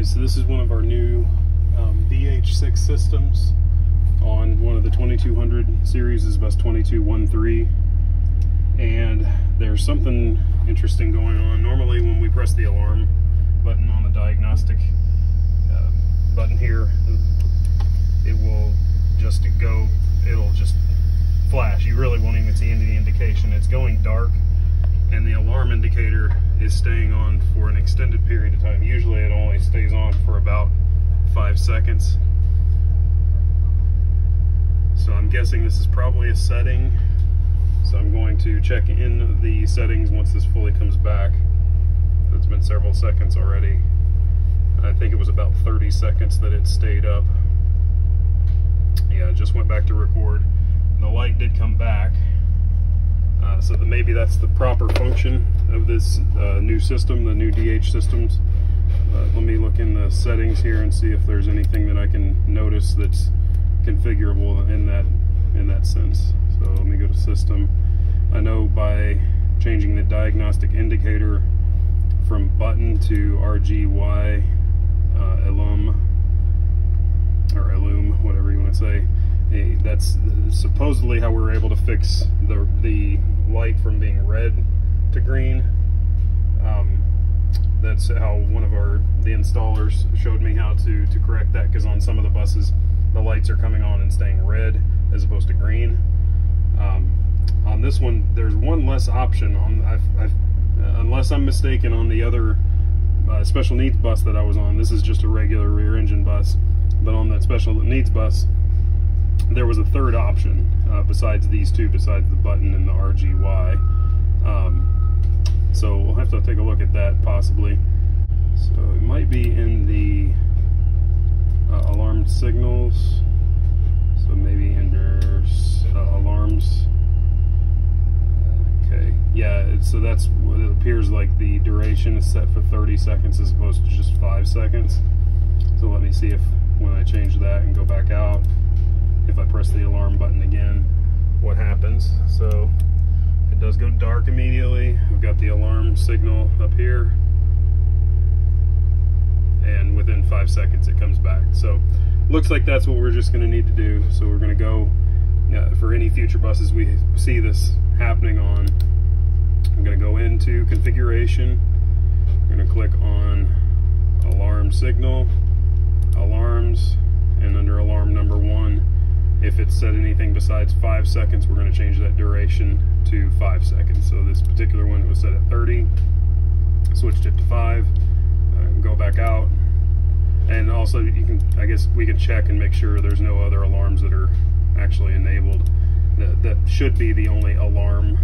Okay, so this is one of our new DH6 systems on one of the 2200 series, is bus 2213, and there's something interesting going on. Normally when we press the alarm button on the diagnostic button here, it will just go, it'll just flash. You really won't even see any indication. It's going dark, and the alarm indicator is staying on for an extended period of time. Usually it only stays on for about 5 seconds. So I'm guessing this is probably a setting. So I'm going to check in the settings once this fully comes back. It's been several seconds already. I think it was about 30 seconds that it stayed up. Yeah, it just went back to record. The light did come back. So that maybe that's the proper function of this new system, the new DH systems. Let me look in the settings here and see if there's anything that I can notice that's configurable in that sense. So let me go to system. I know by changing the diagnostic indicator from button to RGY illum, or illum, whatever you want to say, that's supposedly how we were able to fix the light from being red to green. That's how one of the installers showed me how to correct that, because on some of the buses the lights are coming on and staying red as opposed to green. On this one, there's one less option. Unless I'm mistaken, on the other special needs bus that I was on, this is just a regular rear engine bus, but on that special needs bus there was a third option besides these two, besides the button and the RGY. So we'll have to take a look at that possibly. So it might be in the alarm signals. So maybe under alarms. Okay, yeah, so that's what it appears like. The duration is set for 30 seconds as opposed to just 5 seconds. So let me see if when I change that and go back out, if I press the alarm button again, what happens. So it does go dark immediately. We've got the alarm signal up here, and within 5 seconds it comes back. So looks like that's what we're just going to need to do. So we're going to go, for any future buses we see this happening on, I'm going to go into configuration. I'm going to click on alarm signal, alarms, and under alarm number 1, if it's set anything besides 5 seconds, we're going to change that duration to 5 seconds. So this particular one, it was set at 30, switched it to 5, go back out, and also you can, I guess we can check and make sure there's no other alarms that are actually enabled. That should be the only alarm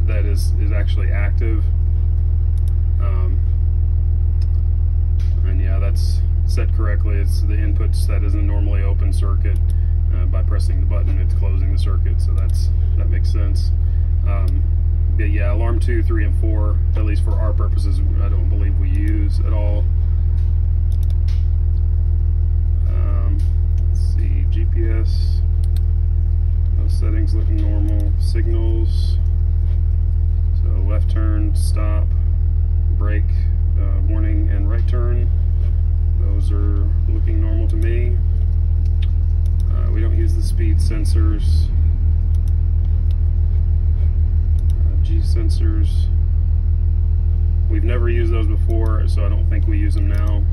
that is actually active. And yeah, that's set correctly. It's the input set as a normally open circuit. By pressing the button, it's closing the circuit, so that makes sense. But yeah, alarm 2, 3, and 4, at least for our purposes, I don't believe we use at all. Let's see, GPS, those settings looking normal. Signals, so left turn, stop, brake, warning, and right turn, those are looking normal to me. We don't use the speed sensors. G sensors, we've never used those before, so I don't think we use them now.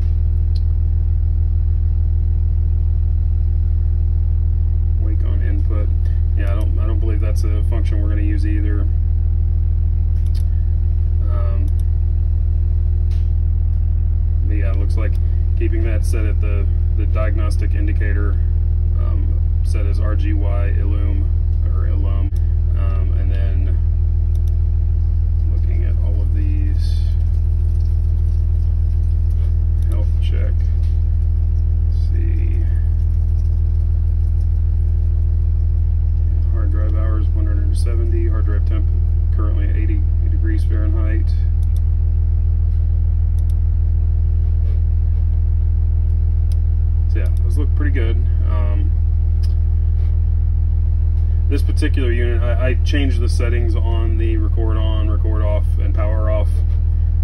Wake on input, yeah, I don't believe that's a function we're going to use either. But yeah, it looks like keeping that set at the diagnostic indicator set as RGY illum, or illum, and then looking at all of these, health check, let's see, hard drive hours 170, hard drive temp currently at 80 degrees Fahrenheit. So yeah, those look pretty good. This particular unit, I changed the settings on the record on, record off, and power off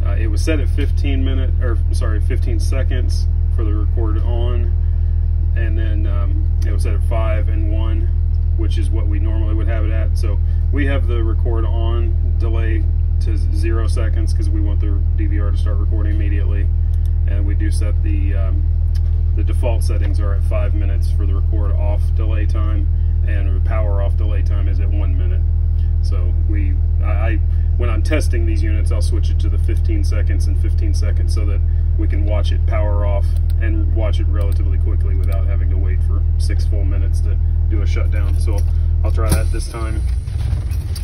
It was set at 15 seconds for the record on, and then it was set at 5 and 1, which is what we normally would have it at. So we have the record on delay to 0 seconds because we want the DVR to start recording immediately, and we do set the default settings are at 5 minutes for the record off delay time, and the power off delay time is at 1 minute. So when I'm testing these units, I'll switch it to the 15 seconds and 15 seconds so that we can watch it power off and watch it relatively quickly without having to wait for 6 full minutes to do a shutdown. So I'll try that this time.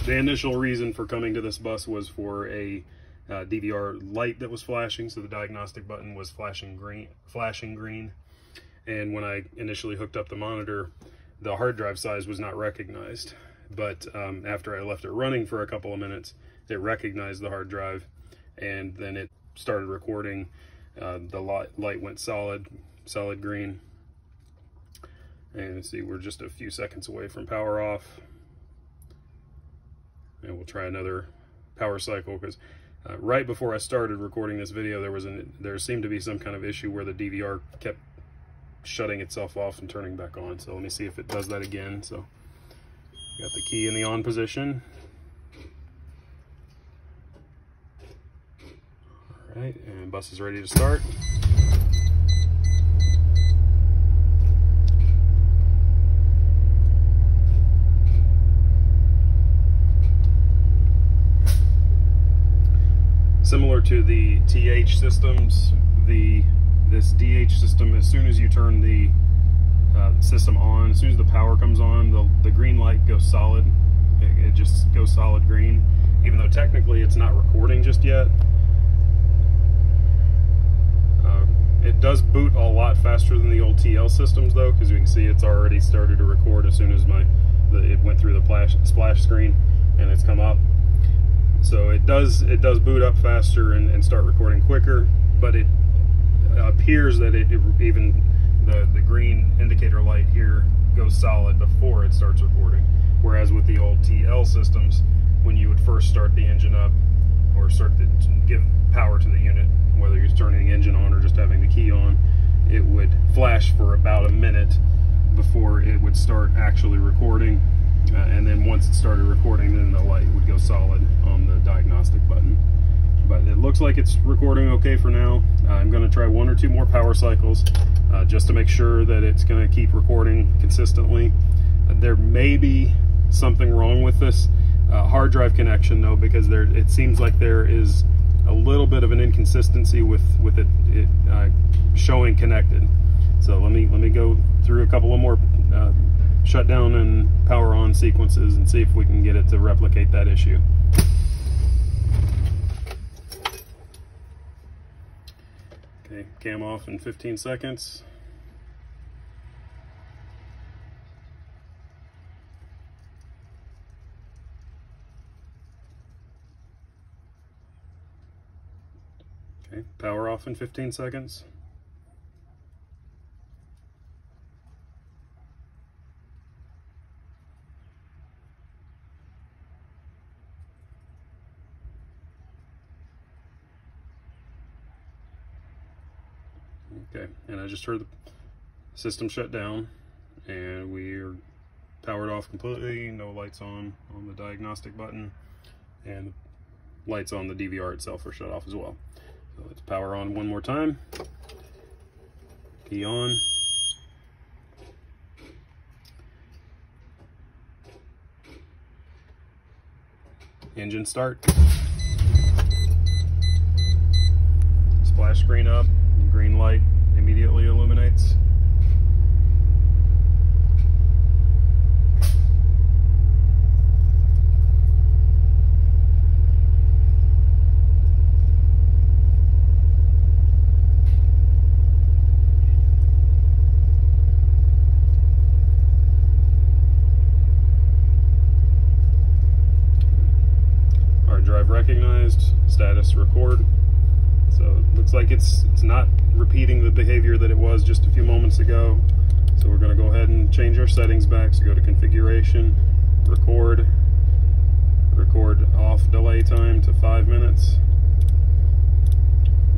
The initial reason for coming to this bus was for a DVR light that was flashing, so the diagnostic button was flashing green. And when I initially hooked up the monitor, the hard drive size was not recognized. But after I left it running for a couple of minutes, it recognized the hard drive, and then it started recording. The light went solid green. And see, we're just a few seconds away from power off. And we'll try another power cycle, because right before I started recording this video, there seemed to be some kind of issue where the DVR kept shutting itself off and turning back on. So let me see if it does that again. So got the key in the on position. All right, and bus is ready to start. Similar to the TH systems, this DH system, as soon as you turn the system on, as soon as the power comes on, the green light goes solid. It just goes solid green, even though technically it's not recording just yet. It does boot a lot faster than the old TL systems though, because you can see it's already started to record as soon as it went through the splash screen and it's come up. So it does boot up faster and start recording quicker, but it appears that even the green indicator light here goes solid before it starts recording. Whereas with the old TL systems, when you would first start the engine up or give power to the unit, whether you're turning the engine on or just having the key on, it would flash for about a minute before it would start actually recording. And then once it started recording, then the light would go solid on the diagnostic button. But it looks like it's recording okay for now. I'm going to try 1 or 2 more power cycles just to make sure that it's going to keep recording consistently. There may be something wrong with this hard drive connection though, because it seems like there is a little bit of an inconsistency with it showing connected. So let me go through a couple of more shutdown and power on sequences and see if we can get it to replicate that issue. Okay, cam off in 15 seconds. Okay, power off in 15 seconds. Okay, and I just heard the system shut down, and we're powered off completely. No lights on the diagnostic button, and the lights on the DVR itself are shut off as well. So let's power on one more time. Key on. Engine start. Splash screen up. Green light immediately illuminates. Hard drive recognized, status record. So it looks like it's not repeating the behavior that it was just a few moments ago. So we're going to go ahead and change our settings back. So go to configuration, record off delay time to 5 minutes.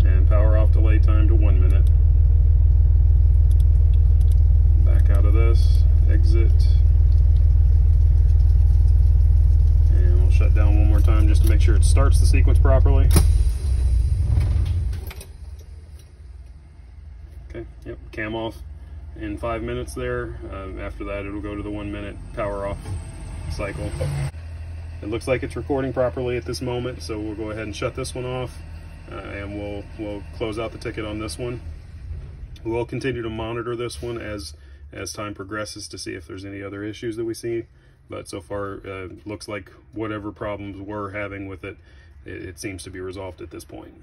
and power off delay time to 1 minute. Back out of this, exit, and we'll shut down one more time just to make sure it starts the sequence properly. Okay, yep, cam off in 5 minutes there. After that, it'll go to the 1 minute power off cycle. It looks like it's recording properly at this moment, so we'll go ahead and shut this one off, and we'll close out the ticket on this one. We'll continue to monitor this one as time progresses to see if there's any other issues that we see, but so far looks like whatever problems we're having with it, it seems to be resolved at this point.